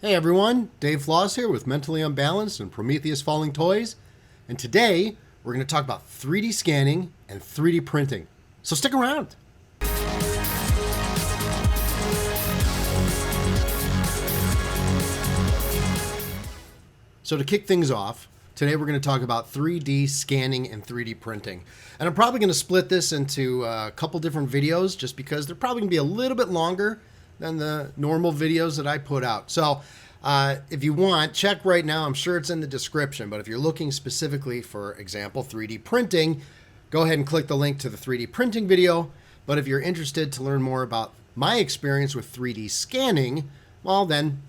Hey everyone, Dave Floss here with Mentally Unbalanced and Prometheus Falling Toys. And today we're going to talk about 3D scanning and 3D printing. So stick around. So to kick things off, today we're going to talk about 3D scanning and 3D printing. And I'm probably going to split this into a couple different videos just because they're probably going to be a little bit longer than the normal videos that I put out. So if you want, check right now. I'm sure it's in the description, but if you're looking specifically, for example, 3D printing, go ahead and click the link to the 3D printing video. But if you're interested to learn more about my experience with 3D scanning, well then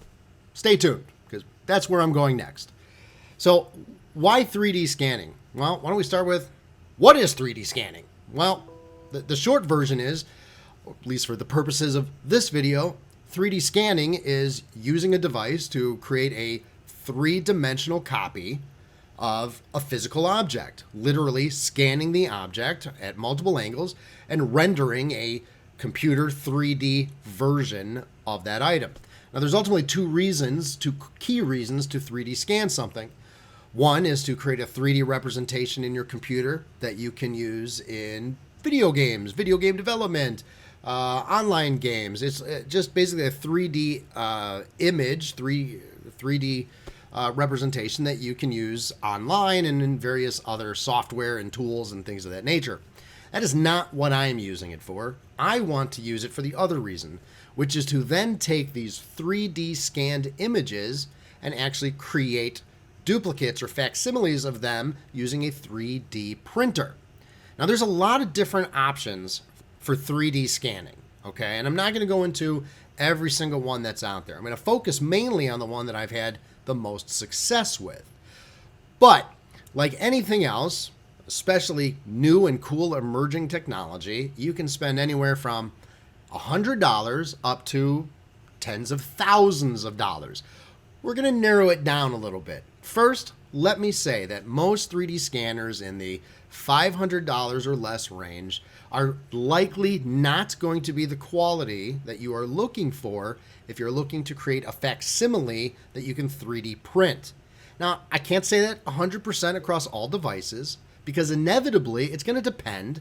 stay tuned because that's where I'm going next. So why 3D scanning? Well, why don't we start with what is 3D scanning? Well, the short version is, at least for the purposes of this video, 3D scanning is using a device to create a three-dimensional copy of a physical object, literally scanning the object at multiple angles and rendering a computer 3D version of that item. Now, there's ultimately two key reasons to 3D scan something. One is to create a 3D representation in your computer that you can use in video games, video game development, online games. It's just basically a 3D image, 3D representation that you can use online and in various other software and tools and things of that nature. That is not what I'm using it for. I want to use it for the other reason, which is to then take these 3D scanned images and actually create duplicates or facsimiles of them using a 3D printer. Now, there's a lot of different options for 3D scanning, okay? And I'm not going to go into every single one that's out there. I'm going to focus mainly on the one that I've had the most success with. But like anything else, especially new and cool emerging technology, you can spend anywhere from $100 up to tens of thousands of dollars. We're going to narrow it down a little bit. First, let me say that most 3D scanners in the $500 or less range are likely not going to be the quality that you are looking for if you're looking to create a facsimile that you can 3D print. Now, I can't say that 100% across all devices because inevitably it's going to depend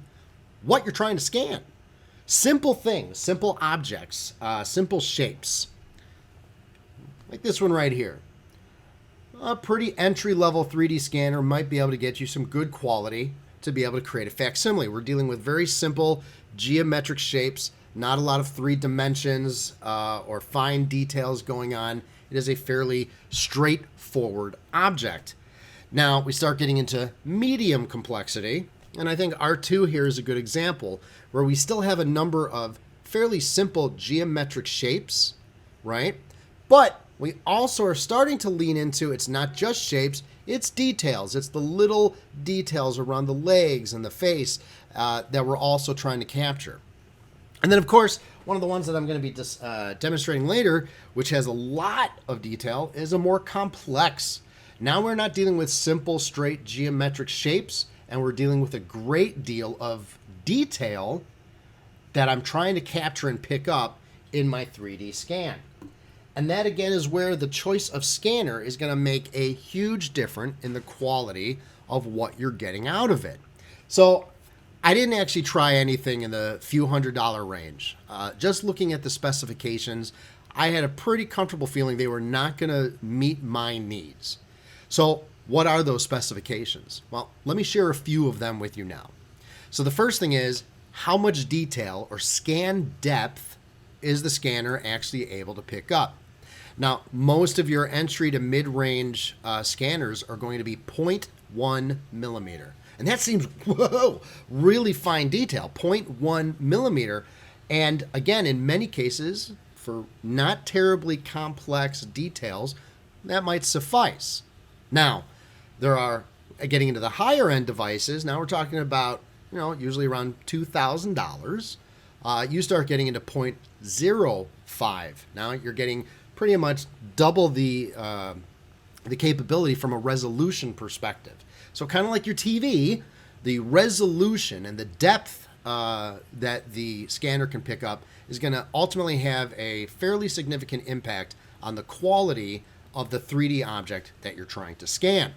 what you're trying to scan. Simple things, simple objects, simple shapes, like this one right here. A pretty entry-level 3D scanner might be able to get you some good quality to be able to create a facsimile. We're dealing with very simple geometric shapes, not a lot of three dimensions or fine details going on. It is a fairly straightforward object. Now, we start getting into medium complexity, and I think R2 here is a good example, where we still have a number of fairly simple geometric shapes, right? But we also are starting to lean into, it's not just shapes, it's details. It's the little details around the legs and the face that we're also trying to capture. And then, of course, one of the ones that I'm going to be demonstrating later, which has a lot of detail, is a more complex. Now we're not dealing with simple, straight geometric shapes, and we're dealing with a great deal of detail that I'm trying to capture and pick up in my 3D scan. And that, again, is where the choice of scanner is going to make a huge difference in the quality of what you're getting out of it. So I didn't actually try anything in the few $100 range. Just looking at the specifications, I had a pretty comfortable feeling they were not going to meet my needs. So what are those specifications? Well, let me share a few of them with you now. So the first thing is, how much detail or scan depth is the scanner actually able to pick up? Now, most of your entry to mid-range scanners are going to be 0.1 millimeter. And that seems, whoa, really fine detail, 0.1 millimeter. And again, in many cases, for not terribly complex details, that might suffice. Now, there are, getting into the higher end devices, now we're talking about, usually around $2,000. You start getting into 0.05. Now you're getting pretty much double the capability from a resolution perspective. So kind of like your TV, the resolution and the depth that the scanner can pick up is going to ultimately have a fairly significant impact on the quality of the 3D object that you're trying to scan.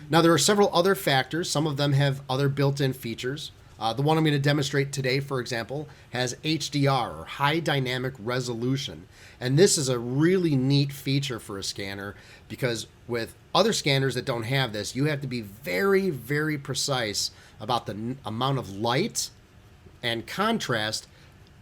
Now, there are several other factors. Some of them have other built-in features. The one I'm going to demonstrate today, for example, has HDR, or high dynamic resolution. And this is a really neat feature for a scanner, because with other scanners that don't have this, you have to be very, very precise about the amount of light and contrast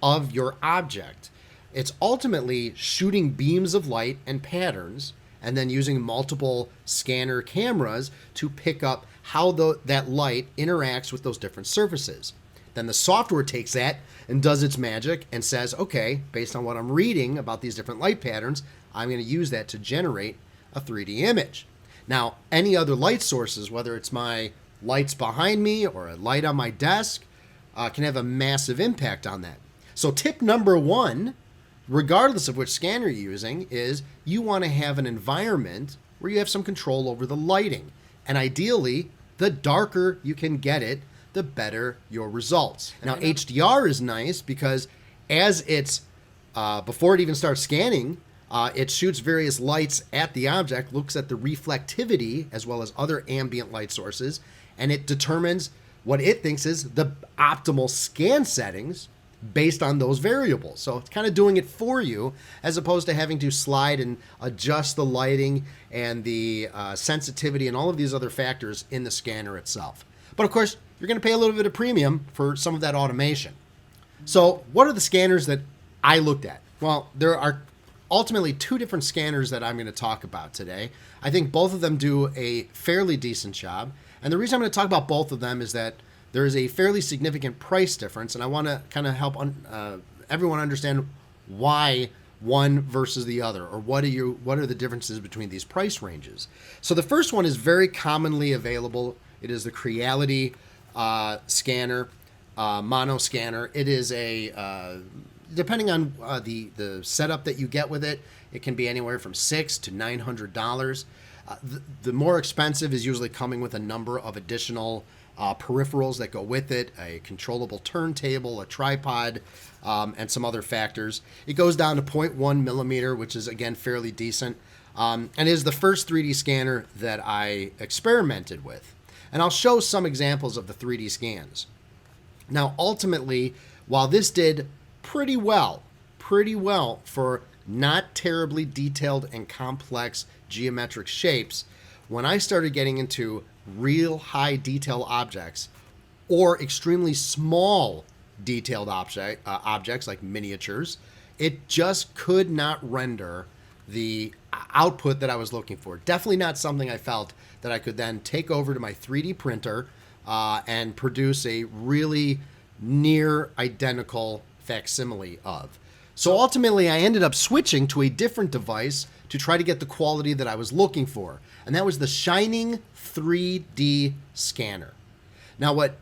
of your object. It's ultimately shooting beams of light and patterns, and then using multiple scanner cameras to pick up how that light interacts with those different surfaces. Then the software takes that and does its magic and says, okay, based on what I'm reading about these different light patterns, I'm going to use that to generate a 3D image. Now, any other light sources, whether it's my lights behind me or a light on my desk, can have a massive impact on that. So tip number one, regardless of which scanner you're using, is you want to have an environment where you have some control over the lighting. And ideally, the darker you can get it, the better your results. Now, HDR is nice because as it's, before it even starts scanning, it shoots various lights at the object, looks at the reflectivity as well as other ambient light sources, and it determines what it thinks is the optimal scan settings based on those variables. So it's kind of doing it for you, as opposed to having to slide and adjust the lighting and the sensitivity and all of these other factors in the scanner itself. But of course, you're going to pay a little bit of premium for some of that automation. So what are the scanners that I looked at? Well, there are ultimately two different scanners that I'm going to talk about today. I think both of them do a fairly decent job. And the reason I'm going to talk about both of them is that there is a fairly significant price difference, and I want to kind of help everyone understand why one versus the other, or what are the differences between these price ranges. So the first one is very commonly available. It is the Creality scanner, mono scanner. It is a depending on the setup that you get with it, it can be anywhere from $600 to $900. The more expensive is usually coming with a number of additional peripherals that go with it, a controllable turntable, a tripod, and some other factors. It goes down to 0.1 millimeter, which is, again, fairly decent, and is the first 3D scanner that I experimented with. And I'll show some examples of the 3D scans. Now, ultimately, while this did pretty well for not terribly detailed and complex geometric shapes, when I started getting into real high detail objects or extremely small detailed objects like miniatures, it just could not render the output that I was looking for. Definitely not something I felt that I could then take over to my 3D printer and produce a really near identical facsimile of. So ultimately, I ended up switching to a different device to try to get the quality that I was looking for, and that was the Shining 3D scanner. Now, what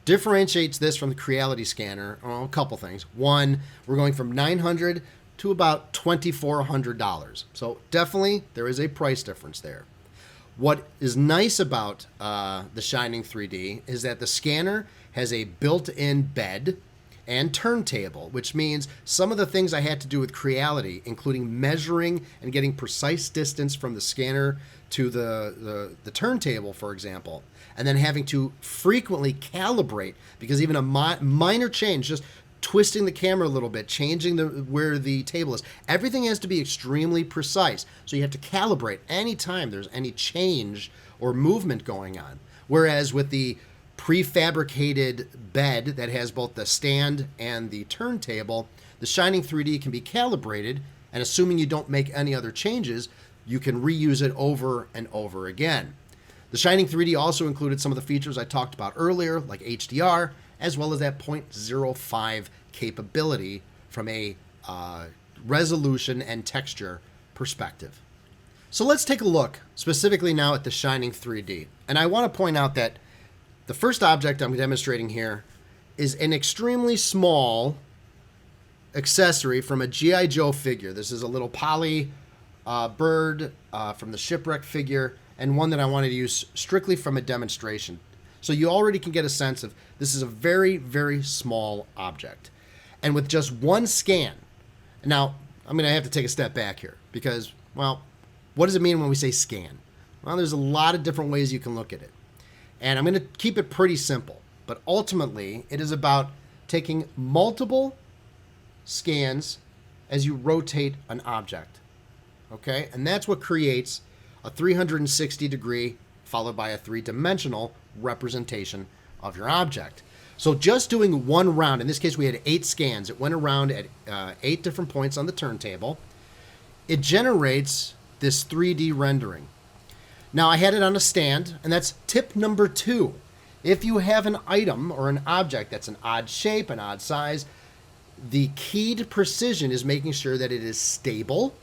differentiates this from the Creality scanner? Well, a couple things. One, we're going from $900 to about $2,400. So definitely there is a price difference there. What is nice about the Shining 3D is that the scanner has a built-in bed and turntable, which means some of the things I had to do with Creality, including measuring and getting precise distance from the scanner to the turntable, for example, and then having to frequently calibrate, because even a minor change, just twisting the camera a little bit, changing where the table is, everything has to be extremely precise. So you have to calibrate anytime there's any change or movement going on. Whereas with the prefabricated bed that has both the stand and the turntable, the Shining 3D can be calibrated, and assuming you don't make any other changes, you can reuse it over and over again. The Shining 3D also included some of the features I talked about earlier, like HDR, as well as that 0.05 capability from a resolution and texture perspective. So let's take a look specifically now at the Shining 3D. And I want to point out that the first object I'm demonstrating here is an extremely small accessory from a G.I. Joe figure. This is a little poly bird from the Shipwreck figure, and one that I wanted to use strictly from a demonstration. So you already can get a sense of this is a very, very small object. And with just one scan, now I'm going to have to take a step back here because, well, what does it mean when we say scan? Well, there's a lot of different ways you can look at it. And I'm going to keep it pretty simple. But ultimately, it is about taking multiple scans as you rotate an object. Okay? And that's what creates a 360 degree followed by a three-dimensional representation of your object. So just doing one round, in this case we had 8 scans. It went around at 8 different points on the turntable. It generates this 3D rendering. Now I had it on a stand, and that's tip number 2. If you have an item or an object that's an odd shape, an odd size, the key to precision is making sure that it is stable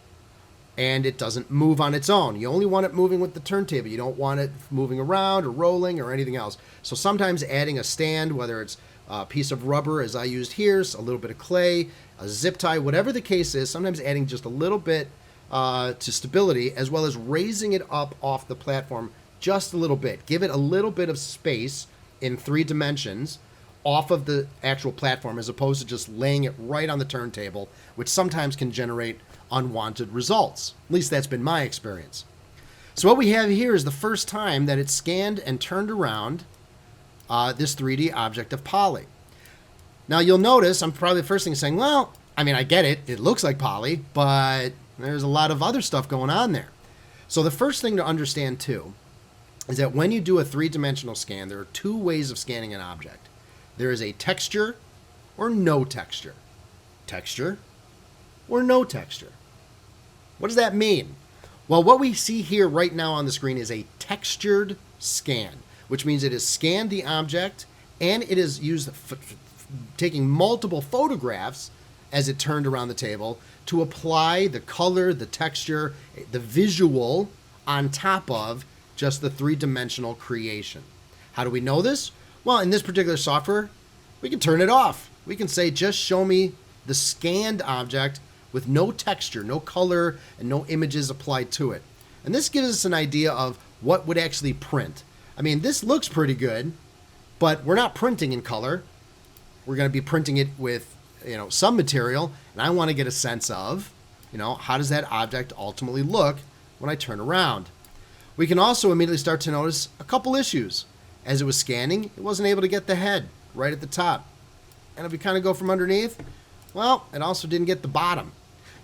and it doesn't move on its own. You only want it moving with the turntable. You don't want it moving around or rolling or anything else. So sometimes adding a stand, whether it's a piece of rubber, as I used here, a little bit of clay, a zip tie, whatever the case is, sometimes adding just a little bit to stability, as well as raising it up off the platform just a little bit. Give it a little bit of space in 3 dimensions off of the actual platform, as opposed to just laying it right on the turntable, which sometimes can generate unwanted results. At least that's been my experience. So what we have here is the first time that it scanned and turned around this 3D object of poly. Now you'll notice I'm probably the first thing saying, well, I mean, I get it. It looks like poly, but there's a lot of other stuff going on there. So the first thing to understand too is that when you do a 3-dimensional scan, there are 2 ways of scanning an object. There is a texture or no texture. Texture or no texture. What does that mean? Well, what we see here right now on the screen is a textured scan, which means it has scanned the object and it is used taking multiple photographs as it turned around the table to apply the color, the texture, the visual on top of just the 3-dimensional creation. How do we know this? Well, in this particular software, we can turn it off. We can say, just show me the scanned object with no texture, no color, and no images applied to it. And this gives us an idea of what would actually print. I mean, this looks pretty good, but we're not printing in color. We're going to be printing it with, some material, and I want to get a sense of, how does that object ultimately look when I turn around. We can also immediately start to notice a couple issues. As it was scanning, it wasn't able to get the head right at the top. And if we kind of go from underneath, well, it also didn't get the bottom.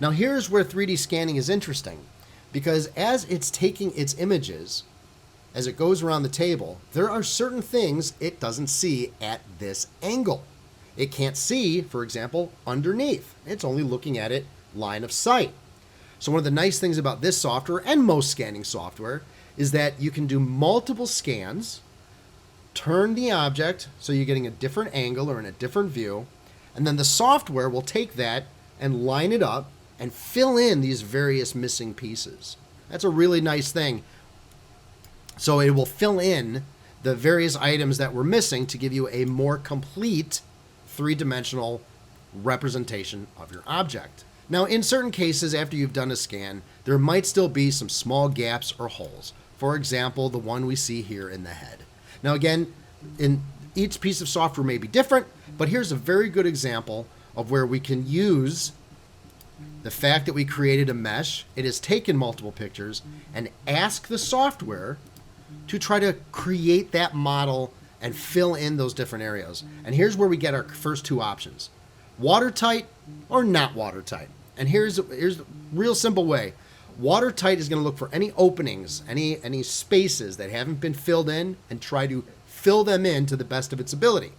Now here's where 3D scanning is interesting, because as it's taking its images, as it goes around the table, there are certain things it doesn't see at this angle. It can't see, for example, underneath. It's only looking at it line of sight. So one of the nice things about this software and most scanning software is that you can do multiple scans, turn the object so you're getting a different angle or in a different view, and then the software will take that and line it up and fill in these various missing pieces. That's a really nice thing. So it will fill in the various items that were missing to give you a more complete 3-dimensional representation of your object. Now, in certain cases, after you've done a scan, there might still be some small gaps or holes. For example, the one we see here in the head. Now, again, in each piece of software may be different, but here's a very good example of where we can use the fact that we created a mesh, it has taken multiple pictures, and ask the software to try to create that model and fill in those different areas. And here's where we get our first 2 options. Watertight or not watertight. And here's a real simple way. Watertight is going to look for any openings, any spaces that haven't been filled in, and try to fill them in to the best of its ability.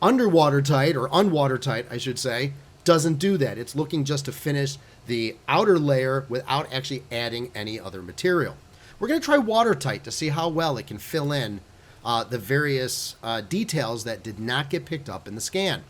Underwater tight, or unwatertight, I should say, doesn't do that. It's looking just to finish the outer layer without actually adding any other material. We're going to try watertight to see how well it can fill in the various details that did not get picked up in the scan.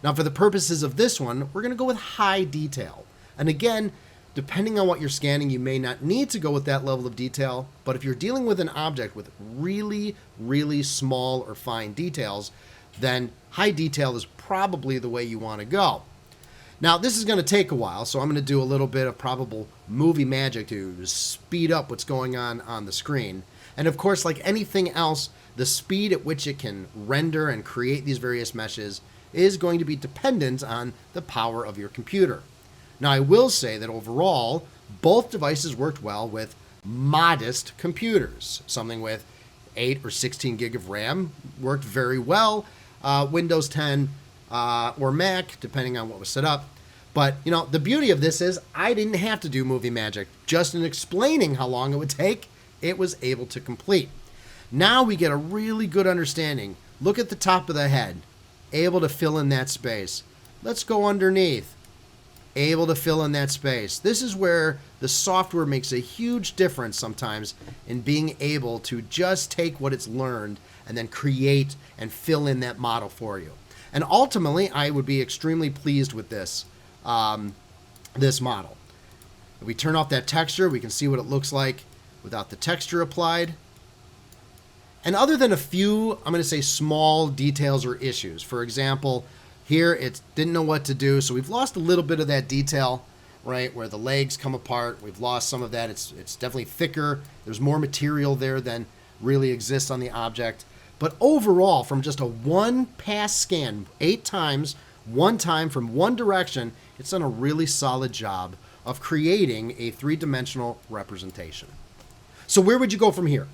Now, for the purposes of this one, we're going to go with high detail. And again, depending on what you're scanning, you may not need to go with that level of detail, but if you're dealing with an object with really, really small or fine details, then high detail is probably the way you want to go. Now, this is going to take a while, so I'm going to do a little bit of probable movie magic to speed up what's going on the screen. And of course, like anything else, the speed at which it can render and create these various meshes is going to be dependent on the power of your computer. Now, I will say that overall, both devices worked well with modest computers. Something with 8 or 16 gig of RAM worked very well. Windows 10 or Mac, depending on what was set up. But, you know, the beauty of this is I didn't have to do movie magic. Just in explaining how long it would take, it was able to complete. Now we get a really good understanding. Look at the top of the head, able to fill in that space. Let's go underneath, able to fill in that space. This is where the software makes a huge difference sometimes in being able to just take what it's learned and then create and fill in that model for you. And ultimately, I would be extremely pleased with this, this model. If we turn off that texture, we can see what it looks like without the texture applied. And other than a few, I'm going to say small details or issues. For example, here it didn't know what to do, so we've lost a little bit of that detail, right, where the legs come apart. We've lost some of that. It's definitely thicker. There's more material there than really exists on the object. But overall, from just a one-pass scan, 8 times, one time from one direction, it's done a really solid job of creating a 3-dimensional representation. So where would you go from here,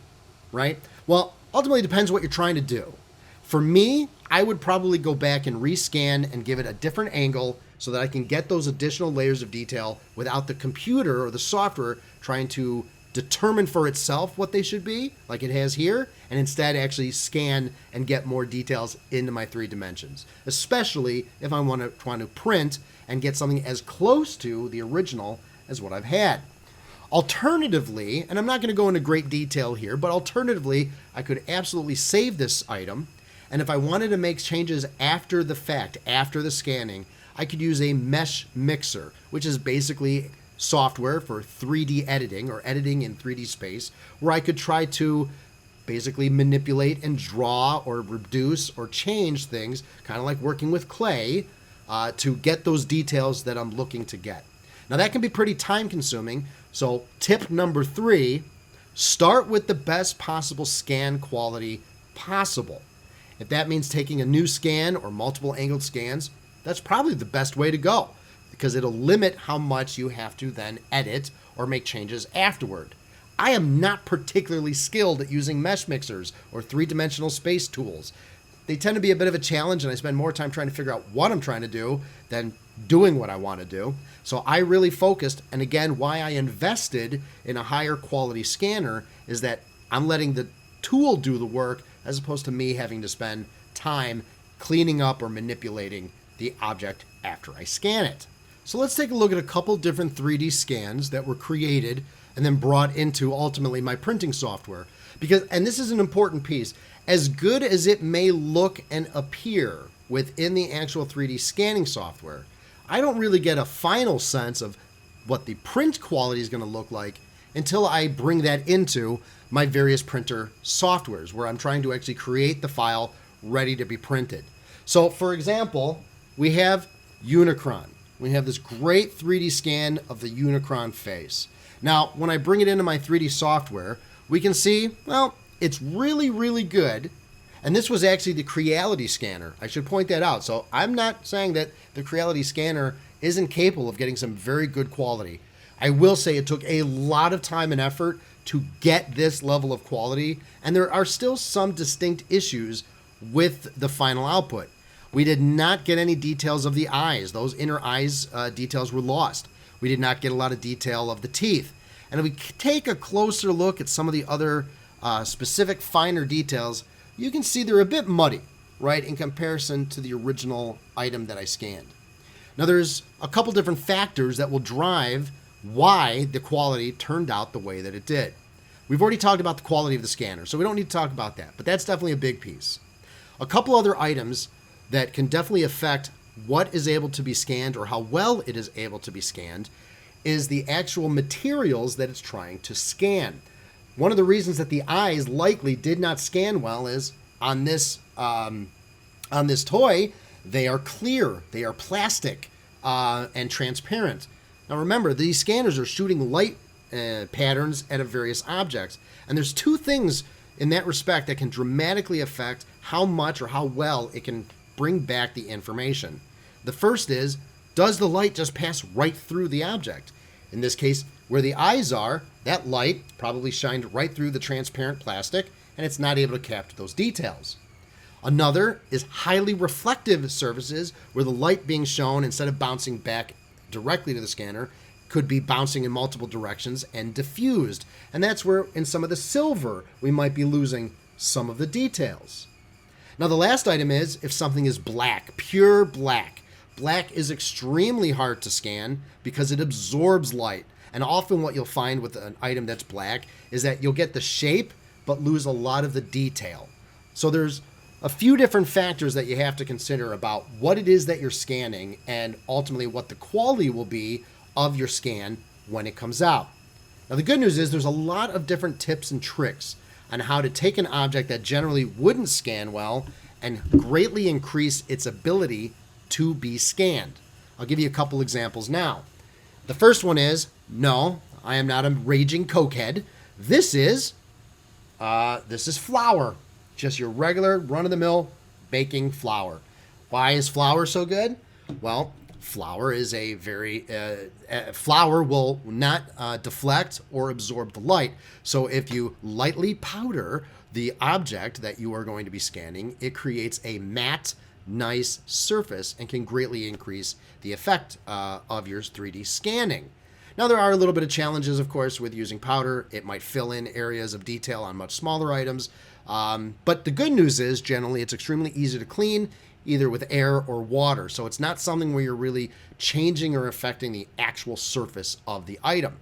right? Well, ultimately it depends what you're trying to do. For me, I would probably go back and rescan and give it a different angle so that I can get those additional layers of detail without the computer or the software trying to determine for itself what they should be, like it has here, and instead actually scan and get more details into my 3 dimensions, especially if I want to print and get something as close to the original as what I've had. Alternatively, and I'm not going to go into great detail here, but alternatively, I could absolutely save this item, and if I wanted to make changes after the fact, after the scanning, I could use a mesh mixer, which is basically software for 3D editing or editing in 3D space, where I could try to basically manipulate and draw or reduce or change things, kind of like working with clay, to get those details that I'm looking to get. Now that can be pretty time consuming, so tip number 3, start with the best possible scan quality possible. If that means taking a new scan or multiple angled scans, that's probably the best way to go, because it'll limit how much you have to then edit or make changes afterward. I am not particularly skilled at using mesh mixers or 3-dimensional space tools. They tend to be a bit of a challenge, and I spend more time trying to figure out what I'm trying to do than doing what I want to do. So I really focused, and again, why I invested in a higher quality scanner is that I'm letting the tool do the work as opposed to me having to spend time cleaning up or manipulating the object after I scan it. So let's take a look at a couple different 3D scans that were created and then brought into ultimately my printing software. Because, and this is an important piece, as good as it may look and appear within the actual 3D scanning software, I don't really get a final sense of what the print quality is going to look like until I bring that into my various printer softwares where I'm trying to actually create the file ready to be printed. So for example, we have Unicron. We have this great 3D scan of the Unicron face. Now, when I bring it into my 3D software, we can see, well, it's really, really good. And this was actually the Creality scanner. I should point that out. So I'm not saying that the Creality scanner isn't capable of getting some very good quality. I will say it took a lot of time and effort to get this level of quality, and there are still some distinct issues with the final output. We did not get any details of the eyes. Those inner eyes details were lost. We did not get a lot of detail of the teeth. And if we take a closer look at some of the other specific finer details, you can see they're a bit muddy, right, in comparison to the original item that I scanned. Now, there's a couple different factors that will drive why the quality turned out the way that it did. We've already talked about the quality of the scanner, so we don't need to talk about that, but that's definitely a big piece. A couple other items that can definitely affect what is able to be scanned or how well it is able to be scanned is the actual materials that it's trying to scan. One of the reasons that the eyes likely did not scan well is on this toy, they are clear, they are plastic and transparent. Now remember, these scanners are shooting light patterns at various objects, and there's two things in that respect that can dramatically affect how much or how well it can bring back the information. The first is, does the light just pass right through the object? In this case, where the eyes are, that light probably shined right through the transparent plastic, and it's not able to capture those details. Another is highly reflective surfaces, where the light being shown, instead of bouncing back directly to the scanner, could be bouncing in multiple directions and diffused. And that's where, in some of the silver, we might be losing some of the details. Now, the last item is if something is black, pure black. Black is extremely hard to scan because it absorbs light. And often what you'll find with an item that's black is that you'll get the shape but lose a lot of the detail. So there's a few different factors that you have to consider about what it is that you're scanning and ultimately what the quality will be of your scan when it comes out. Now, the good news is there's a lot of different tips and tricks on how to take an object that generally wouldn't scan well and greatly increase its ability to be scanned. I'll give you a couple examples now. The first one is, no, I am not a raging cokehead. This is flour. Just your regular run-of-the-mill baking flour. Why is flour so good? Well, flour is flour will not deflect or absorb the light. So if you lightly powder the object that you are going to be scanning, it creates a matte, nice surface and can greatly increase the effect of your 3D scanning. Now, there are a little bit of challenges, of course, with using powder. It might fill in areas of detail on much smaller items. But the good news is, generally, it's extremely easy to clean, either with air or water. So it's not something where you're really changing or affecting the actual surface of the item.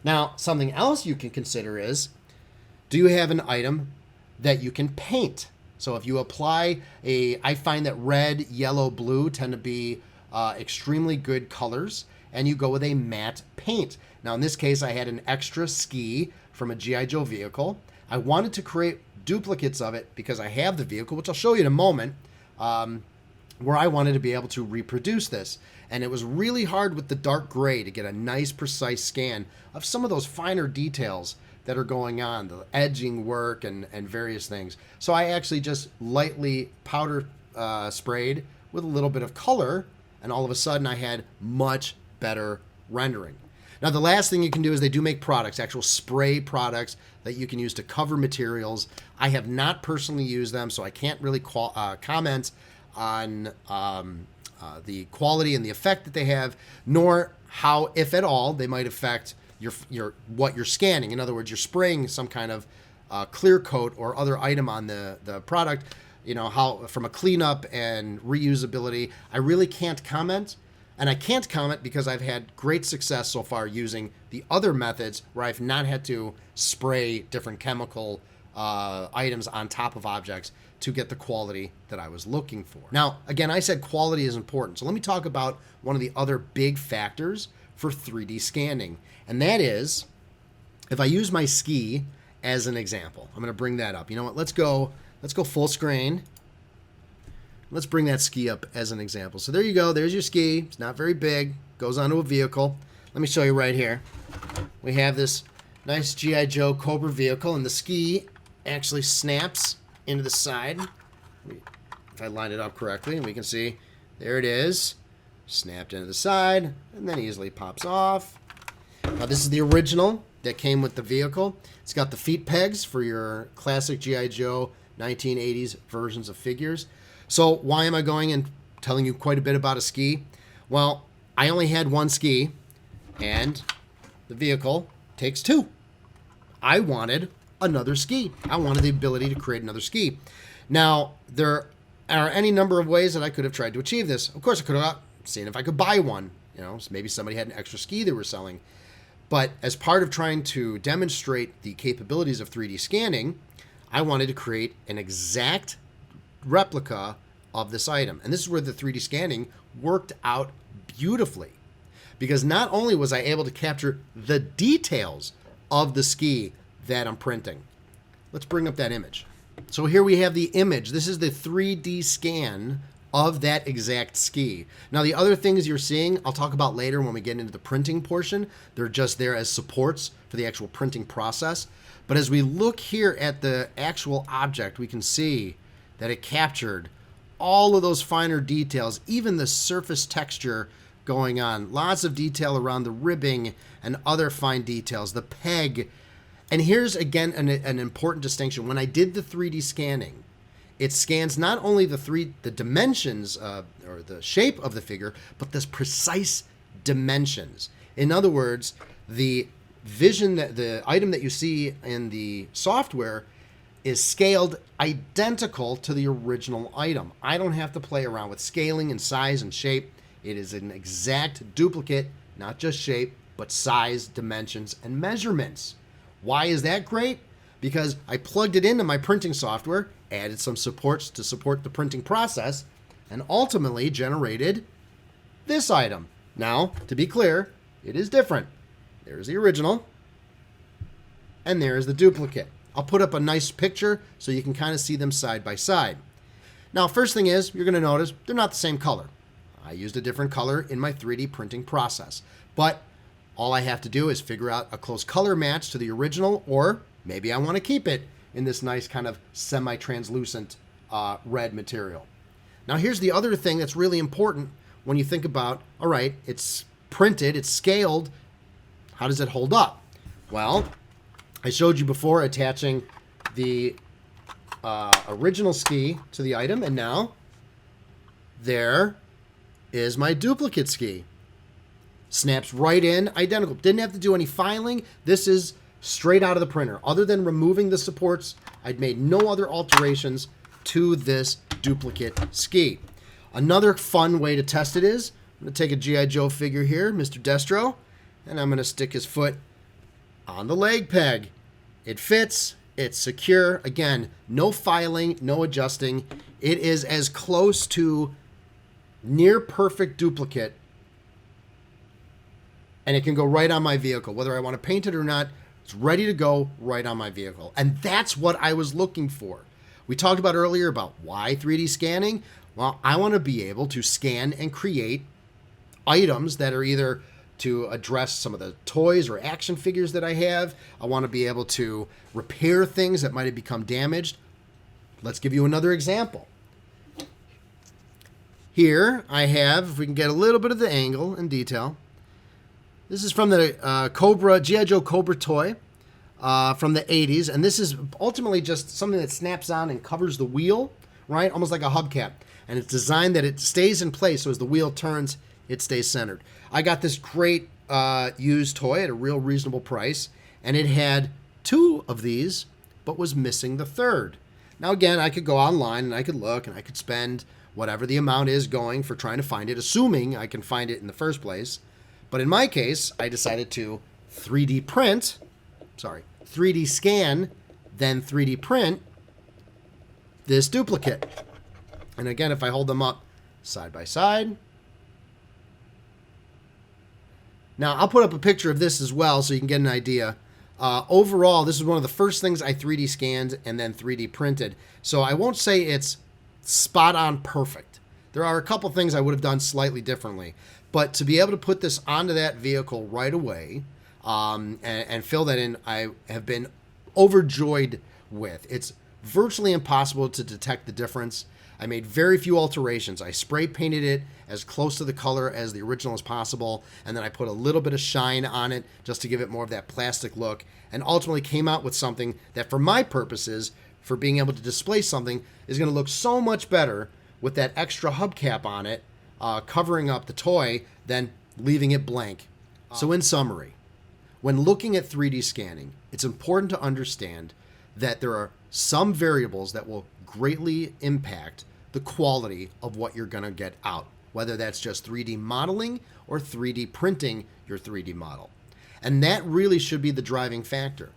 Now, something else you can consider is, do you have an item that you can paint? So if you apply I find that red, yellow, blue tend to be extremely good colors, and you go with a matte paint. Now, in this case, I had an extra ski from a G.I. Joe vehicle. I wanted to create duplicates of it because I have the vehicle, which I'll show you in a moment, where I wanted to be able to reproduce this. And it was really hard with the dark gray to get a nice, precise scan of some of those finer details that are going on, the edging work and various things. So I actually just lightly powder sprayed with a little bit of color, and all of a sudden I had much better rendering. Now, the last thing you can do is they do make products, actual spray products that you can use to cover materials. I have not personally used them, so I can't really comment on the quality and the effect that they have, nor how, if at all, they might affect what you're scanning. In other words, you're spraying some kind of clear coat or other item on the product, how from a cleanup and reusability. I really can't comment. And I can't comment because I've had great success so far using the other methods where I've not had to spray different chemical items on top of objects to get the quality that I was looking for. Now, again, I said quality is important. So let me talk about one of the other big factors for 3D scanning. And that is, if I use my ski as an example, I'm going to bring that up. You know what? Let's go full screen. Let's bring that ski up as an example. So there you go. There's your ski. It's not very big. Goes onto a vehicle. Let me show you right here. We have this nice G.I. Joe Cobra vehicle, and the ski actually snaps into the side. If I line it up correctly, we can see there it is. Snapped into the side, and then easily pops off. Now, this is the original that came with the vehicle. It's got the feet pegs for your classic G.I. Joe 1980s versions of figures. So why am I going and telling you quite a bit about a ski? Well, I only had one ski, and the vehicle takes two. I wanted another ski. I wanted the ability to create another ski. Now, there are any number of ways that I could have tried to achieve this. Of course, I could have seen if I could buy one. Maybe somebody had an extra ski they were selling. But as part of trying to demonstrate the capabilities of 3D scanning, I wanted to create an exact replica of this item. And this is where the 3D scanning worked out beautifully, because not only was I able to capture the details of the ski that I'm printing. Let's bring up that image. So here we have the image. This is the 3D scan of that exact ski. Now, the other things you're seeing, I'll talk about later when we get into the printing portion. They're just there as supports for the actual printing process. But as we look here at the actual object, we can see that it captured all of those finer details, even the surface texture going on. Lots of detail around the ribbing and other fine details, the peg. And here's, again, an important distinction. When I did the 3D scanning, it scans not only the dimensions or the shape of the figure, but the precise dimensions. In other words, the item that you see in the software is scaled identical to the original item. I don't have to play around with scaling and size and shape. It is an exact duplicate, not just shape, but size, dimensions, and measurements. Why is that great? Because I plugged it into my printing software, added some supports to support the printing process, and ultimately generated this item. Now, to be clear, it is different. There's the original, and there's the duplicate. I'll put up a nice picture so you can kind of see them side by side. Now, first thing is, you're going to notice they're not the same color. I used a different color in my 3D printing process. But all I have to do is figure out a close color match to the original, or maybe I want to keep it in this nice kind of semi-translucent red material. Now, here's the other thing that's really important when you think about, all right, it's printed, it's scaled, how does it hold up? Well, I showed you before attaching the original ski to the item, and now there is my duplicate ski. Snaps right in, identical. Didn't have to do any filing. This is straight out of the printer. Other than removing the supports, I'd made no other alterations to this duplicate ski. Another fun way to test it is, I'm going to take a G.I. Joe figure here, Mr. Destro, and I'm going to stick his foot on the leg peg. It fits, it's secure. Again, no filing, no adjusting. It is as close to near perfect duplicate, and it can go right on my vehicle. Whether I want to paint it or not, it's ready to go right on my vehicle. And that's what I was looking for. We talked about earlier about why 3D scanning. Well, I want to be able to scan and create items that are either to address some of the toys or action figures that I have. I want to be able to repair things that might have become damaged. Let's give you another example. Here I have, if we can get a little bit of the angle and detail, this is from the Cobra, G.I. Joe Cobra toy from the 80s. And this is ultimately just something that snaps on and covers the wheel, right? Almost like a hubcap. And it's designed that it stays in place, so as the wheel turns, it stays centered. I got this great used toy at a real reasonable price, and it had 2 of these, but was missing the 3rd. Now, again, I could go online and I could look and I could spend whatever the amount is going for trying to find it, assuming I can find it in the first place. But in my case, I decided to 3D scan, then 3D print this duplicate. And again, if I hold them up side by side. Now, I'll put up a picture of this as well so you can get an idea. Overall, this is one of the first things I 3D scanned and then 3D printed. So I won't say it's spot on perfect. There are a couple things I would have done slightly differently. But to be able to put this onto that vehicle right away and fill that in, I have been overjoyed with. It's virtually impossible to detect the difference. I made very few alterations. I spray painted it as close to the color as the original as possible, and then I put a little bit of shine on it just to give it more of that plastic look, and ultimately came out with something that, for my purposes, for being able to display something, is going to look so much better with that extra hubcap on it, covering up the toy, than leaving it blank. So in summary, when looking at 3D scanning, it's important to understand that there are some variables that will greatly impact the quality of what you're going to get out, whether that's just 3D modeling or 3D printing your 3D model. And that really should be the driving factor.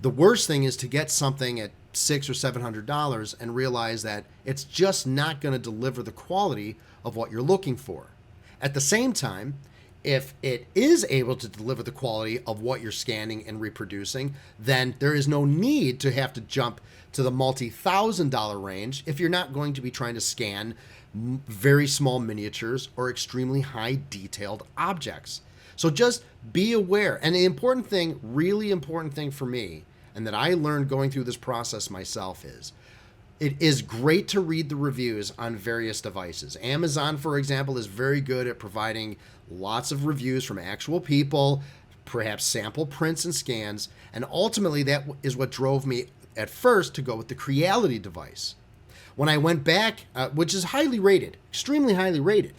The worst thing is to get something at $600 or $700 and realize that it's just not going to deliver the quality of what you're looking for. At the same time, if it is able to deliver the quality of what you're scanning and reproducing, then there is no need to have to jump to the multi-$1,000 range if you're not going to be trying to scan very small miniatures or extremely high detailed objects. So just be aware. And the important thing, really important thing for me, and that I learned going through this process myself, is it is great to read the reviews on various devices. Amazon, for example, is very good at providing lots of reviews from actual people, perhaps sample prints and scans, and ultimately that is what drove me at first to go with the Creality device. When I went back, which is highly rated, extremely highly rated.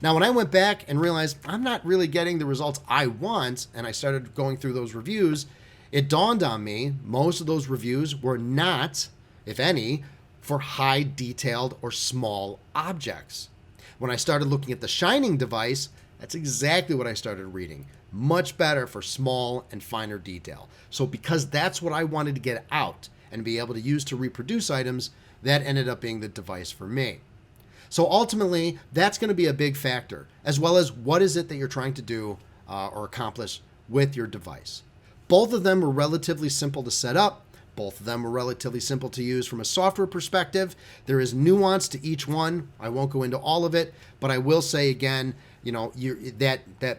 Now, when I went back and realized I'm not really getting the results I want, and I started going through those reviews, it dawned on me most of those reviews were not, if any, for high detailed or small objects. When I started looking at the Shining device, that's exactly what I started reading. Much better for small and finer detail. So because that's what I wanted to get out and be able to use to reproduce items, that ended up being the device for me. So ultimately, that's going to be a big factor, as well as what is it that you're trying to do or accomplish with your device. Both of them were relatively simple to set up. Both of them were relatively simple to use from a software perspective. There is nuance to each one. I won't go into all of it, but I will say again, that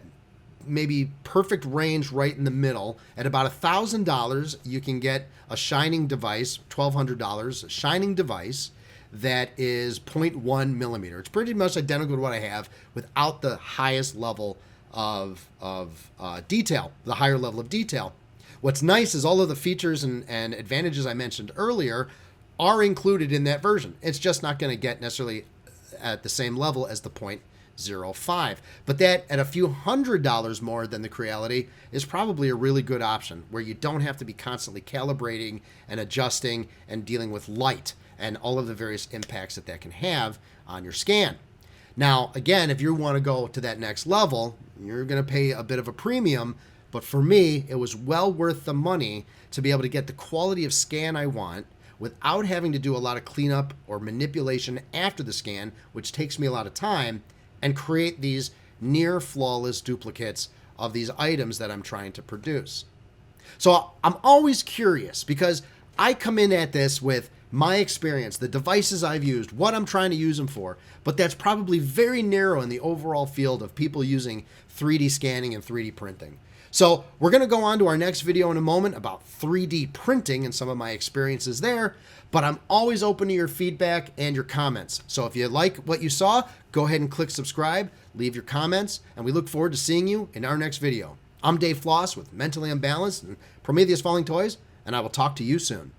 maybe perfect range right in the middle. At about $1,000, you can get a Shining device, $1,200, a Shining device that is 0.1 millimeter. It's pretty much identical to what I have without the highest level of detail, the higher level of detail. What's nice is all of the features and advantages I mentioned earlier are included in that version. It's just not going to get necessarily at the same level as the 0.05. But that at a few $100s more than the Creality is probably a really good option where you don't have to be constantly calibrating and adjusting and dealing with light and all of the various impacts that can have on your scan. Now, again, if you want to go to that next level, you're going to pay a bit of a premium. But for me, it was well worth the money to be able to get the quality of scan I want without having to do a lot of cleanup or manipulation after the scan, which takes me a lot of time, and create these near flawless duplicates of these items that I'm trying to produce. So I'm always curious because I come in at this with my experience, the devices I've used, what I'm trying to use them for, but that's probably very narrow in the overall field of people using 3D scanning and 3D printing. So we're going to go on to our next video in a moment about 3D printing and some of my experiences there, but I'm always open to your feedback and your comments. So if you like what you saw, go ahead and click subscribe, leave your comments, and we look forward to seeing you in our next video. I'm Dave Floss with Mentally Unbalanced and Prometheus Falling Toys, and I will talk to you soon.